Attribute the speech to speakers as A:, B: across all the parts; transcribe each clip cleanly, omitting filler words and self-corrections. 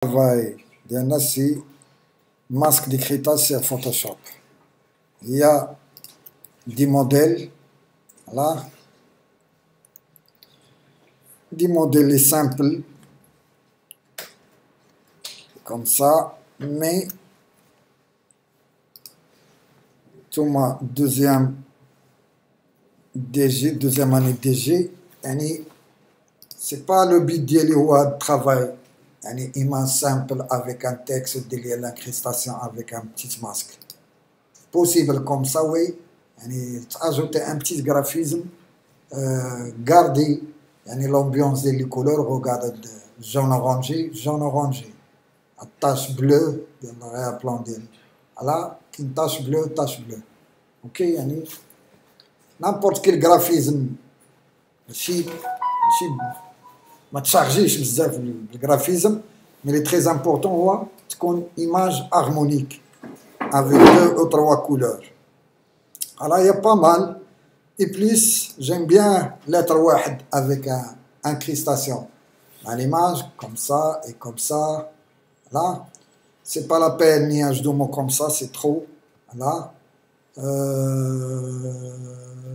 A: Travail d'un assis masque d'écritage sur Photoshop. Il y a des modèles, là, des modèles simples, comme ça, mais tout ma deuxième année DG, c'est pas le but de travail. Une image simple avec un texte derrière l'incrustation avec un petit masque. Possible comme ça, oui. Ajouter un petit graphisme, garder l'ambiance des couleurs, regarde jaune orangé, la tache bleue, l'arrière-plan voilà, une tache bleue. Ok, n'importe quel graphisme, si ما تشارجيش بزاف الجرافيزم mais il est très important هو تكون image harmonique avec 2 ou 3 couleurs. Alors il y a pas mal et plus j'aime bien lettre واحد avec un incrustation dans l'image comme ça et comme ça. Là c'est pas la peine ni un mots comme ça, c'est trop. Là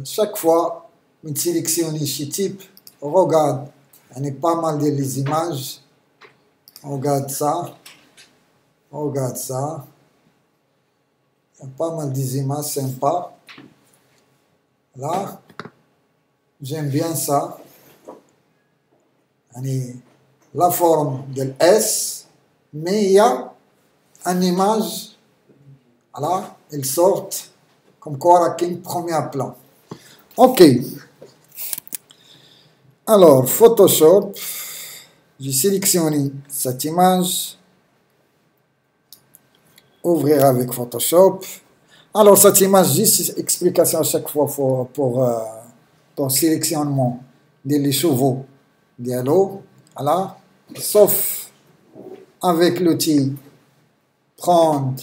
A: chaque fois une sélectionne ce type, regarde. Il y a pas mal de les images. Regarde ça. Il y a pas mal d'images sympas. Là, j'aime bien ça. La forme de S, mais il y a une image. Voilà, elle sort comme quoi avec un premier plan. Ok. Alors, Photoshop, j'ai sélectionné cette image, ouvrir avec Photoshop. Alors, cette image, juste explication à chaque fois pour sélectionnement des chevaux dialogue. Voilà, sauf avec l'outil prendre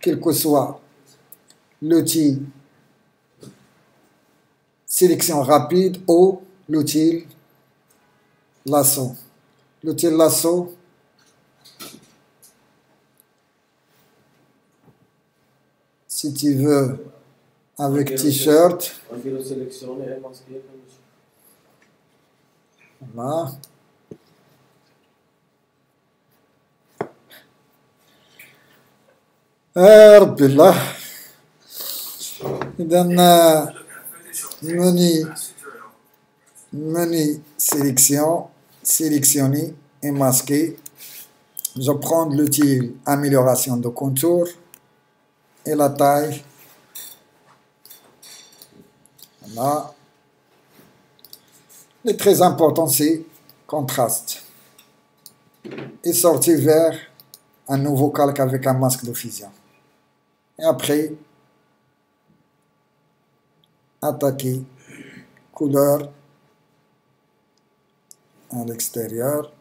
A: quel que soit l'outil sélection rapide ou l'outil lasso. L'outil lasso, si tu veux, avec t-shirt. Voilà. ربي الله. إذا menu sélection, sélectionner et masquer. Je prends l'outil amélioration de contour et la taille. Voilà. Le très important, c'est contraste. Et sortir vers un nouveau calque avec un masque de fusion. Et après, attaquer couleur à l'extérieur.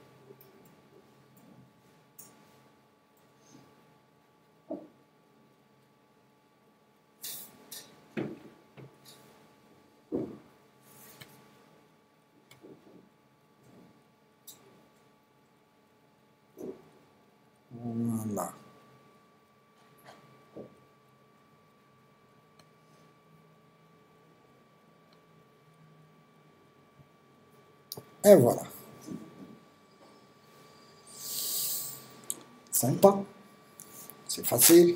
A: Voilà. Et voilà. Sympa. C'est facile.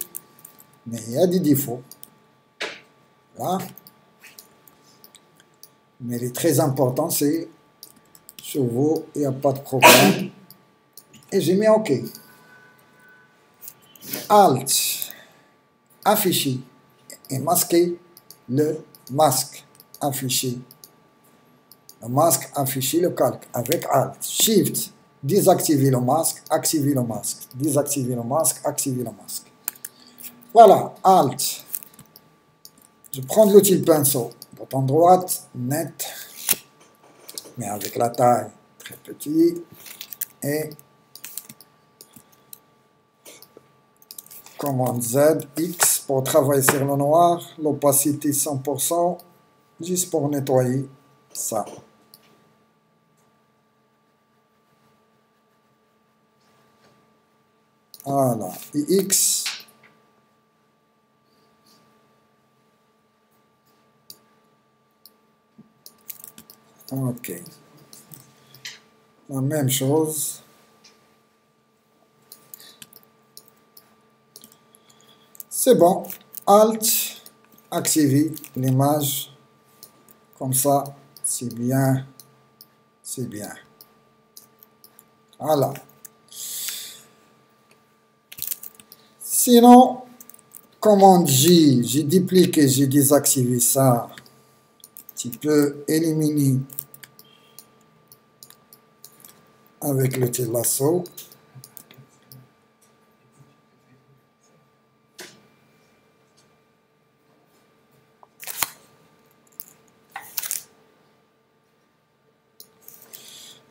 A: Mais il y a des défauts. Là. Mais le très important, c'est chevaux, il n'y a pas de problème. Et j'ai mis OK. Alt. Afficher. Et masquer le masque. Afficher. Le masque, afficher le calque avec Alt. Shift. Désactiver le masque, activer le masque. Désactiver le masque, activer le masque. Voilà, Alt. Je prends l'outil pinceau. Bouton droite, net. Mais avec la taille très petite. Et commande Z, X pour travailler sur le noir. L'opacité 100%. Juste pour nettoyer ça. Voilà, IX. Ok. La même chose. C'est bon. Alt, activer l'image. Comme ça, c'est bien. C'est bien. Voilà. Sinon, commande J, j'ai dupliqué, j'ai désactivé ça. Tu peux éliminer avec l'outil lasso.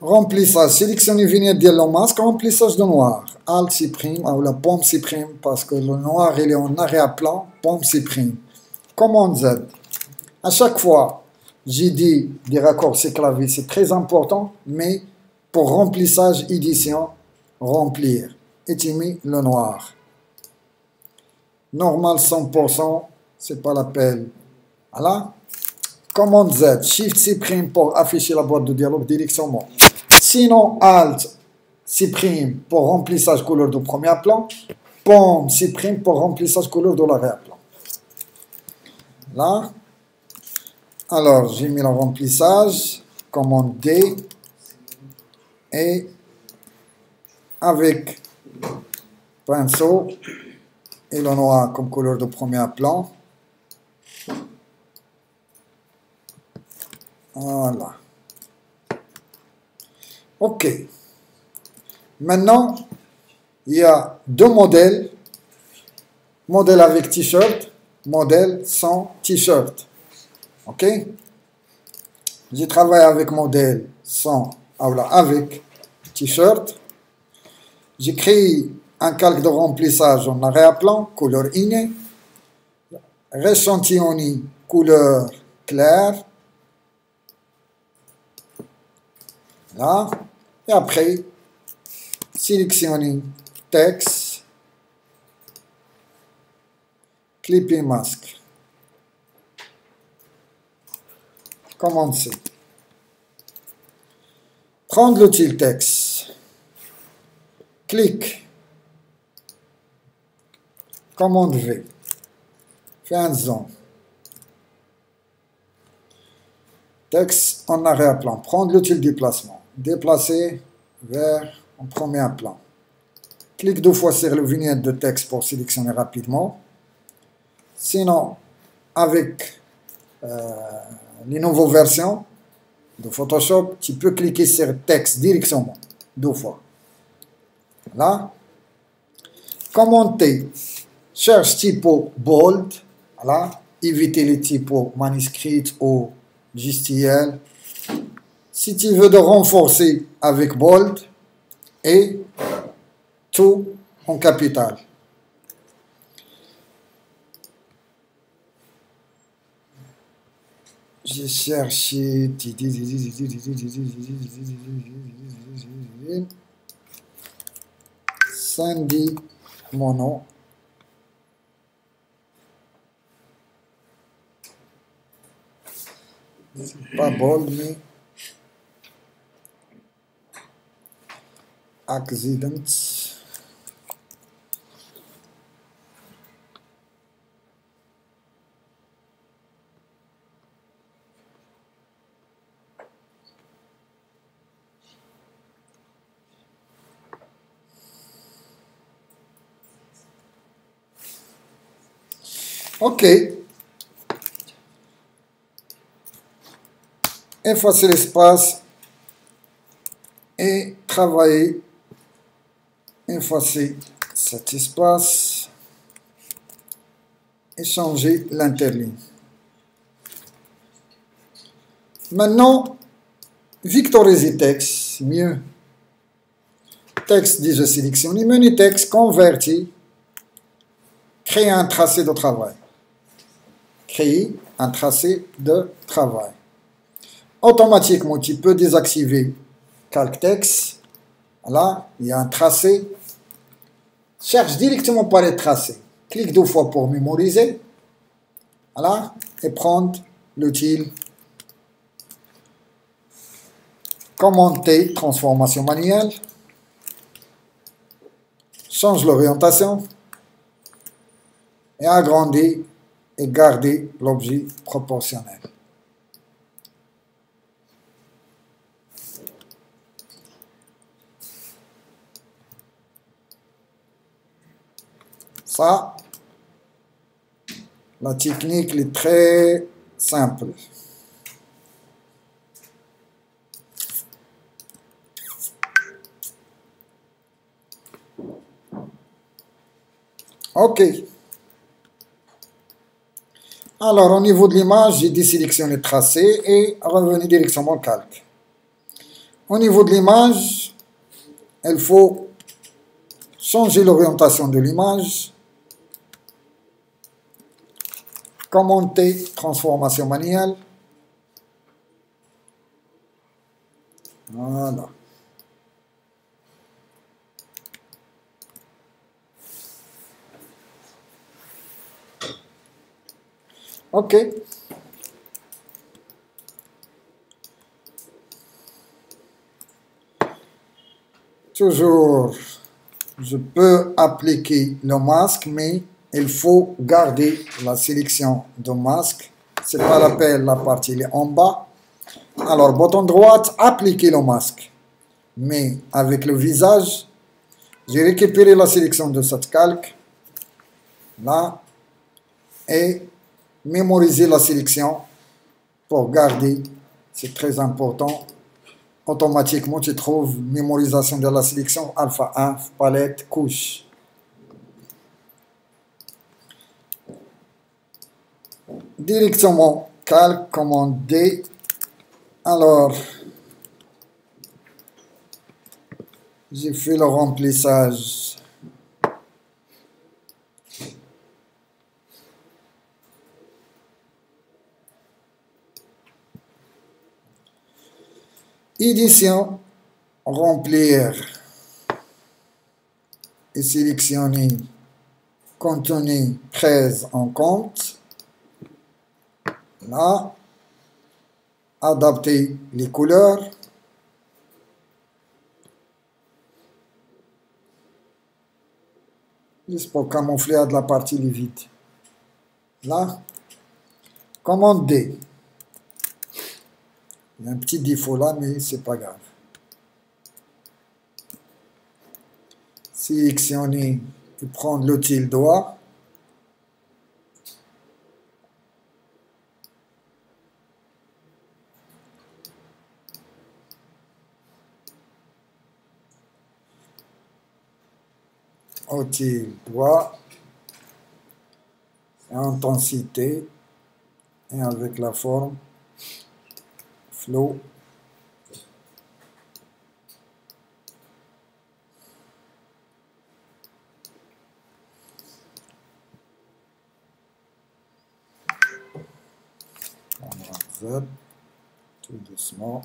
A: Remplissage, sélectionnez vignette de le masque, remplissage de noir. Alt supprime, ou la pomme supprime, parce que le noir il est en arrière-plan, pomme supprime. Commande Z. À chaque fois, j'ai dit des raccourcis clavier, c'est très important, mais pour remplissage, édition, remplir. Et tu mets le noir. Normal 100%, c'est pas la peine. Voilà. Commande Z, Shift supprime pour afficher la boîte de dialogue directement. Sinon, Alt supprime pour remplissage couleur de premier plan. Pomme supprime pour remplissage couleur de l'arrière-plan. Là. Alors, j'ai mis le remplissage. Commande D. Et avec pinceau et le noir comme couleur de premier plan. Voilà. Ok. Maintenant, il y a deux modèles. Modèle avec t-shirt, modèle sans t-shirt. Ok. J'ai travaillé avec modèle sans, avec t-shirt. J'ai créé un calque de remplissage en arrière-plan, couleur innée. Réchantillonné, couleur claire. Là. Et après, sélectionner texte, clipper masque. Commencer. Prendre l'outil texte. Clic. Commande V. Fais un zoom. Texte en arrière-plan. Prendre l'outil déplacement. Déplacer vers en premier plan. Clique deux fois sur le vignette de texte pour sélectionner rapidement. Sinon, avec les nouvelles versions de Photoshop, tu peux cliquer sur texte directement, deux fois. Là. Commenter. Cherche typo bold. Voilà. Éviter les typos manuscrits ou GSTL. Si tu veux de renforcer avec bold et tout en capital. J'ai cherché Sandy, mon nom. Pas bold, mais accidents. Ok. Effacer l'espace et travailler. Effacer cet espace et changer l'interligne. Maintenant, victoriser texte, mieux. Texte déjà sélectionné, menu texte converti, créer un tracé de travail. Créer un tracé de travail. Automatiquement, tu peux désactiver calque texte. Là, il y a un tracé cherche directement par les tracés. Clique 2 fois pour mémoriser. Voilà. Et prendre l'outil commenter, transformation manuelle. Change l'orientation. Et agrandis et garder l'objet proportionnel. Ça, la technique est très simple. OK. Alors, au niveau de l'image, j'ai désélectionné tracé et revenu directement au calque. Au niveau de l'image, il faut changer l'orientation de l'image. Commenter, transformation manuelle. Voilà. OK. Toujours, je peux appliquer le masque, mais il faut garder la sélection de masque. C'est pas la peine, la partie elle est en bas. Alors, bouton droite, appliquer le masque. Mais avec le visage, j'ai récupéré la sélection de cette calque. Là. Et mémoriser la sélection pour garder. C'est très important. Automatiquement, tu trouves mémorisation de la sélection alpha 1, palette, couche. Directement calque, commande D. Alors, j'ai fait le remplissage. Édition, remplir et sélectionner contenu prise en compte. Là, adapter les couleurs. Juste pour camoufler de la partie vide. Là, commande D. Il y a un petit défaut là, mais c'est pas grave. Sélectionner et prendre l'outil doigt. Outil doigt. Intensité. Et avec la forme. Flow. On va Z, tout doucement.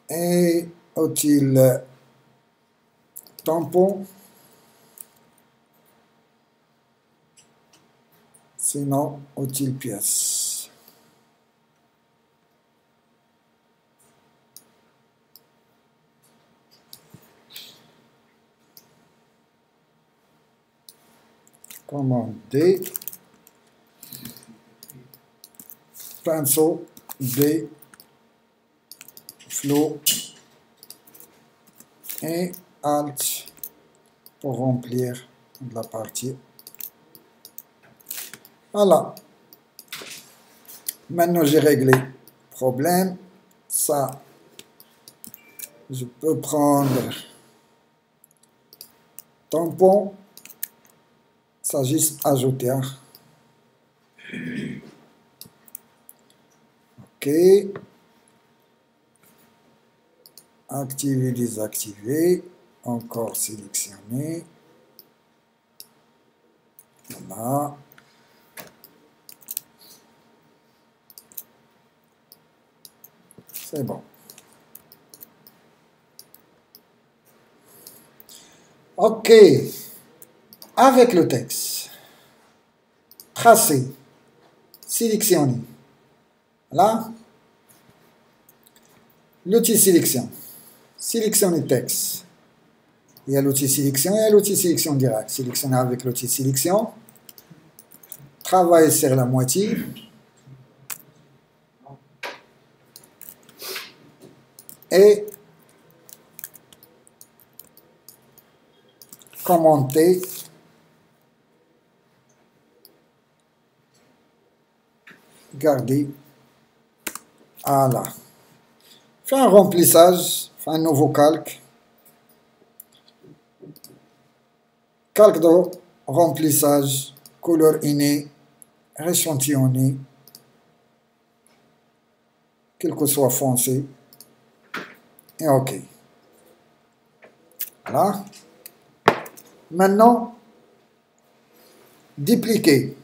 A: Et outil tampon. Sinon, outil pièce. Commande D. Pinceau D. Flow. Et Alt pour remplir la partie. Voilà. Maintenant, j'ai réglé le problème. Ça, je peux prendre tampon. Ça, juste ajouter. OK. Activer, désactiver. Encore sélectionner. Voilà. C'est bon. Ok, avec le texte, tracer, sélectionner. Là, l'outil sélection. Sélectionner texte. Il y a l'outil sélection et l'outil sélection direct. Sélectionner avec l'outil sélection. Travailler sur la moitié. Et commenter. Garder. Voilà. Fais un remplissage. Fais un nouveau calque. Calque de remplissage. Couleur innée. Échantillonné. Quel que soit foncé. Et OK. Voilà. Maintenant, dupliquer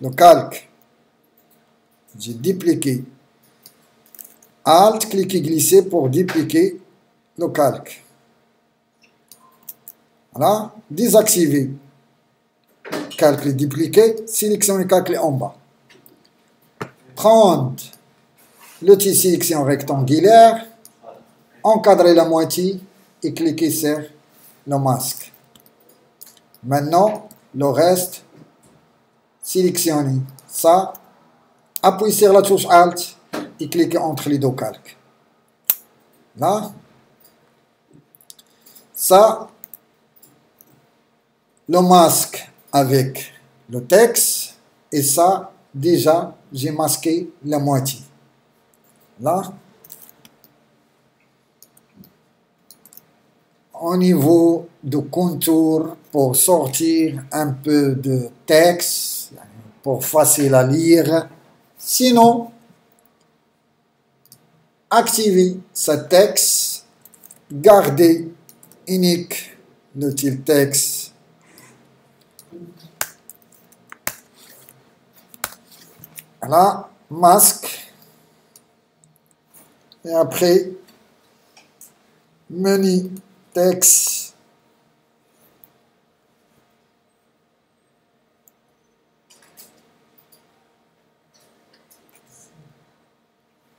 A: le calque. J'ai dupliqué. Alt, cliquer, glisser pour dupliquer le calque. Voilà. Désactiver. Calque dupliqué. Sélectionner calque en bas. Prendre l'outil sélection rectangulaire. Encadrer la moitié et cliquer sur le masque. Maintenant, le reste, sélectionner ça. Appuyez sur la touche Alt et cliquez entre les deux calques. Là. Ça, le masque avec le texte. Et ça, déjà, j'ai masqué la moitié. Là. Au niveau de contour, pour sortir un peu de texte, pour facile à lire. Sinon, activer ce texte, garder unique l'outil texte. Voilà, masque. Et après, menu texte.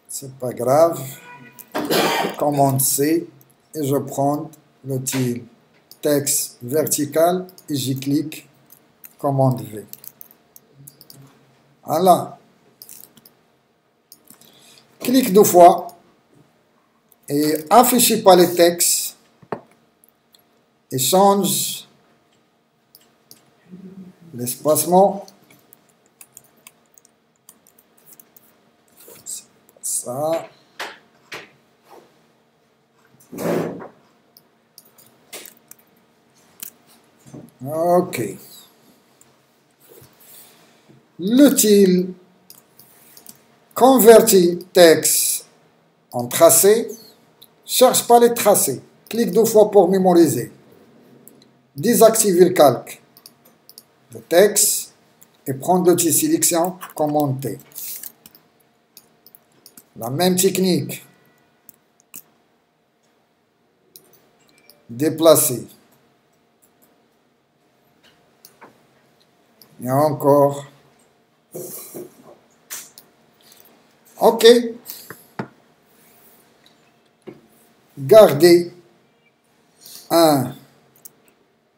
A: C'est pas grave. Commande C et je prends l'outil texte vertical et j'y clique. Commande V. Voilà. Clique deux fois et affichez pas les textes et change l'espacement. Ça. Ok. L'outil convertit texte en tracé. Cherche pas les tracés. Clique deux fois pour mémoriser. Désactiver le calque de texte et prendre l'outil sélection, commenter. La même technique. Déplacer. Et encore. OK. Garder un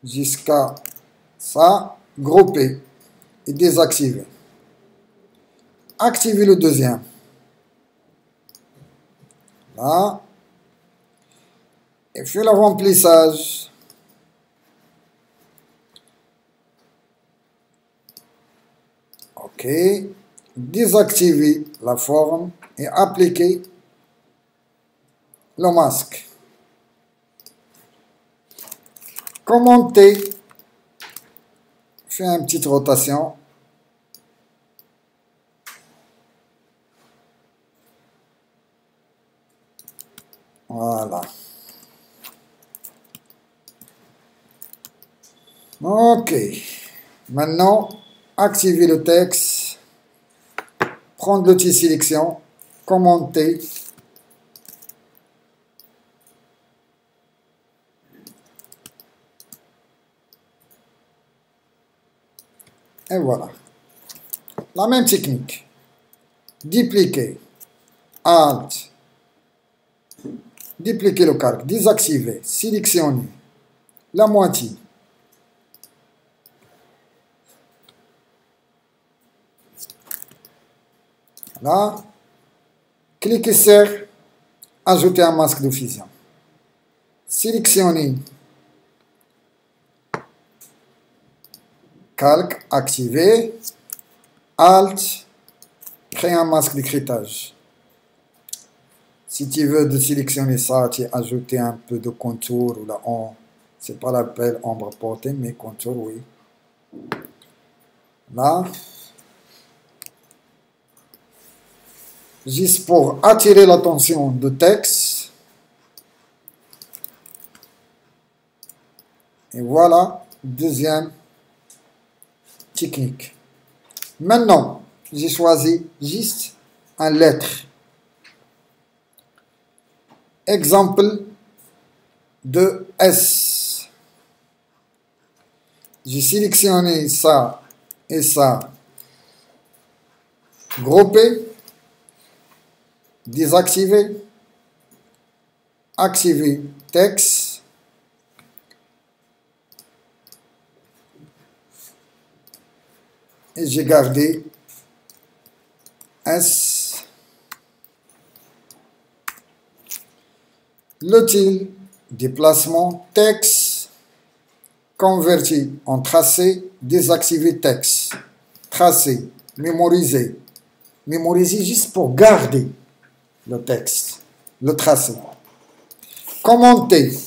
A: jusqu'à ça. Grouper et désactiver. Activer le deuxième. Là. Et faire le remplissage. OK. Désactiver la forme et appliquer le masque. Commenter. Fais une petite rotation. Voilà. OK. Maintenant, activer le texte. Prendre l'outil sélection. Commenter. Et voilà. La même technique. Dupliquer. Alt. Dupliquer le calque. Désactiver. Sélectionner. La moitié. Là. Cliquez sur Ajouter un masque de fusion. Sélectionnez. Calque. Activer. Alt. Créer un masque d'écritage. Si tu veux de sélectionner ça, tu ajouter un peu de contour ou là, c'est pas l'appel ombre portée, mais contour, oui. Là. Juste pour attirer l'attention du texte. Et voilà, deuxième technique. Maintenant, j'ai choisi juste une lettre. Exemple de S. J'ai sélectionné ça et ça. Groupé. Désactiver. Activer texte. Et j'ai gardé S. L'outil déplacement texte converti en tracé, désactiver texte, tracé, mémoriser. Mémoriser juste pour garder le texte, le tracé. Commenter,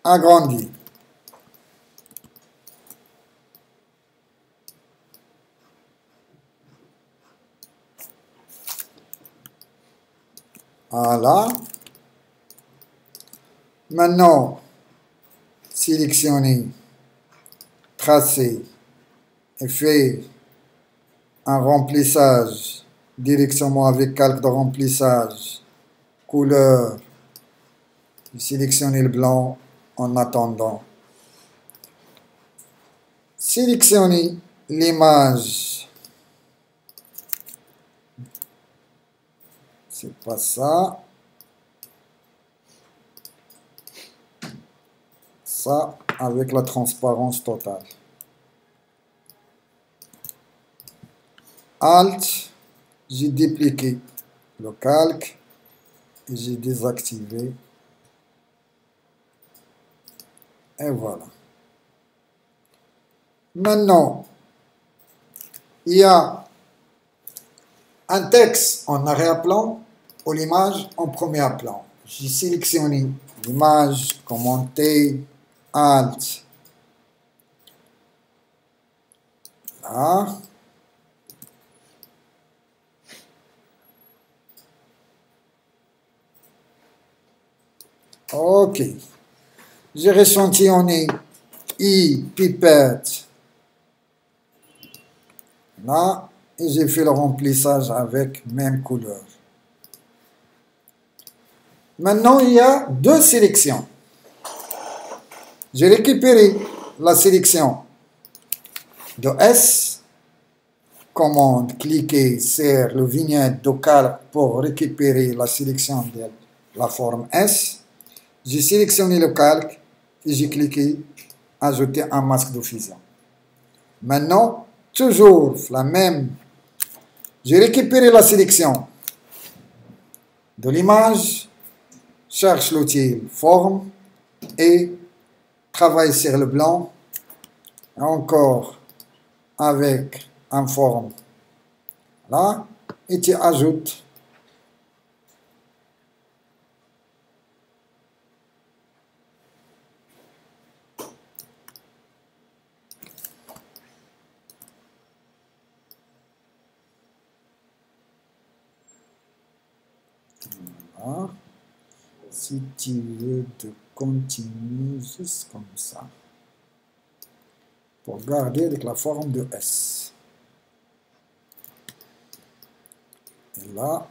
A: agrandir. Voilà. Maintenant, sélectionner, tracer et faire un remplissage directement avec calque de remplissage, couleur. Sélectionner le blanc en attendant. Sélectionner l'image. C'est pas ça. Ça avec la transparence totale. Alt, j'ai dupliqué le calque et j'ai désactivé. Et voilà. Maintenant, il y a un texte en arrière-plan ou l'image en premier plan. J'ai sélectionné l'image, commenter, Alt. Là. Ok. J'ai réchantillonné pipette. Là. Et j'ai fait le remplissage avec même couleur. Maintenant, il y a deux sélections. J'ai récupéré la sélection de S. Commande, cliquez sur le vignette de calque pour récupérer la sélection de la forme S. J'ai sélectionné le calque et j'ai cliqué ajouter un masque de fusion. Maintenant, toujours la même. J'ai récupéré la sélection de l'image, cherche l'outil forme et travaille sur le blanc. Encore avec un forme là et tu ajoutes là. Si tu veux de continuer juste comme ça pour garder avec la forme de S. Et là,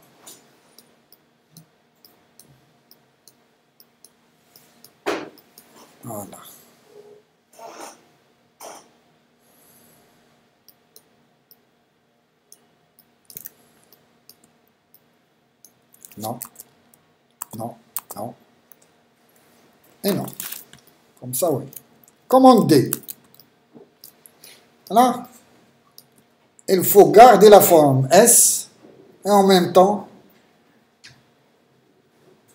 A: voilà. non, non, non, et non. Comme ça, oui. Commande D. Voilà. Il faut garder la forme S et en même temps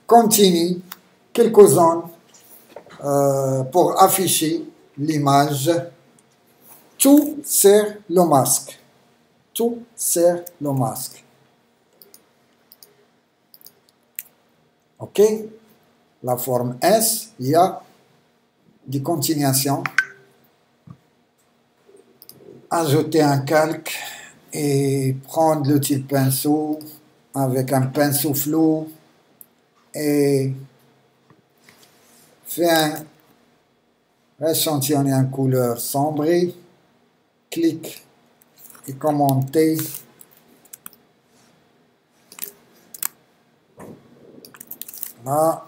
A: continuer quelques zones pour afficher l'image. Tout sert le masque. Tout sert le masque. OK? La forme S, il y a des continuations. Ajouter un calque et prendre le petit pinceau avec un pinceau flou et faire échantillonner en couleur sombre. Clique et commenter. Là.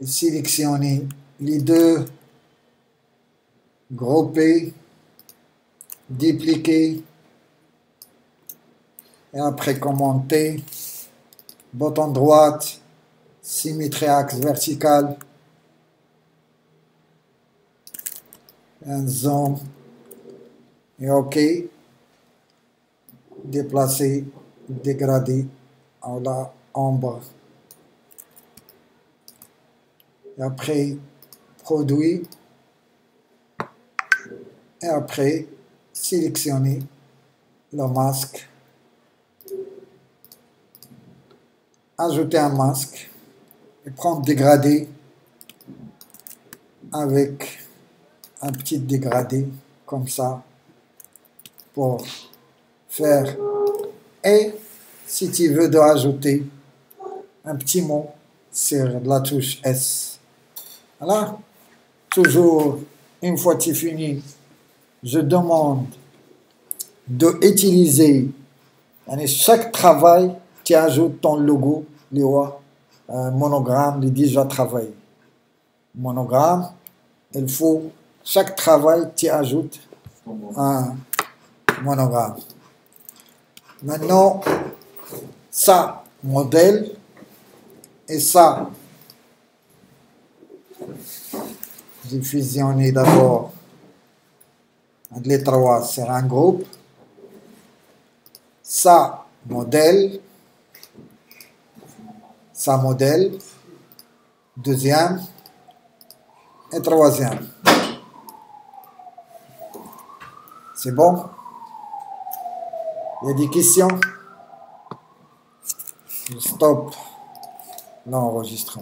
A: Et sélectionner les deux, grouper, dupliquer et après commenter. Bouton droite, symétrie axe vertical. Un zoom et OK. Déplacer, dégrader en la ombre. Et après, produit. Et après, sélectionner le masque. Ajouter un masque. Et prendre dégradé avec un petit dégradé comme ça pour faire. Et si tu veux de rajouter un petit mot sur la touche S. Voilà. Toujours, une fois que tu finis, je demande d'utiliser chaque travail, tu ajoutes ton logo, le monogramme, le déjà travaillé. Monogramme, il faut, chaque travail, tu ajoutes un monogramme. Maintenant, ça, modèle, et ça, j'ai fusionné d'abord les trois sur un groupe. Ça, modèle, ça, modèle, deuxième et troisième. C'est bon? Il y a des questions? Je stoppe l'enregistrement.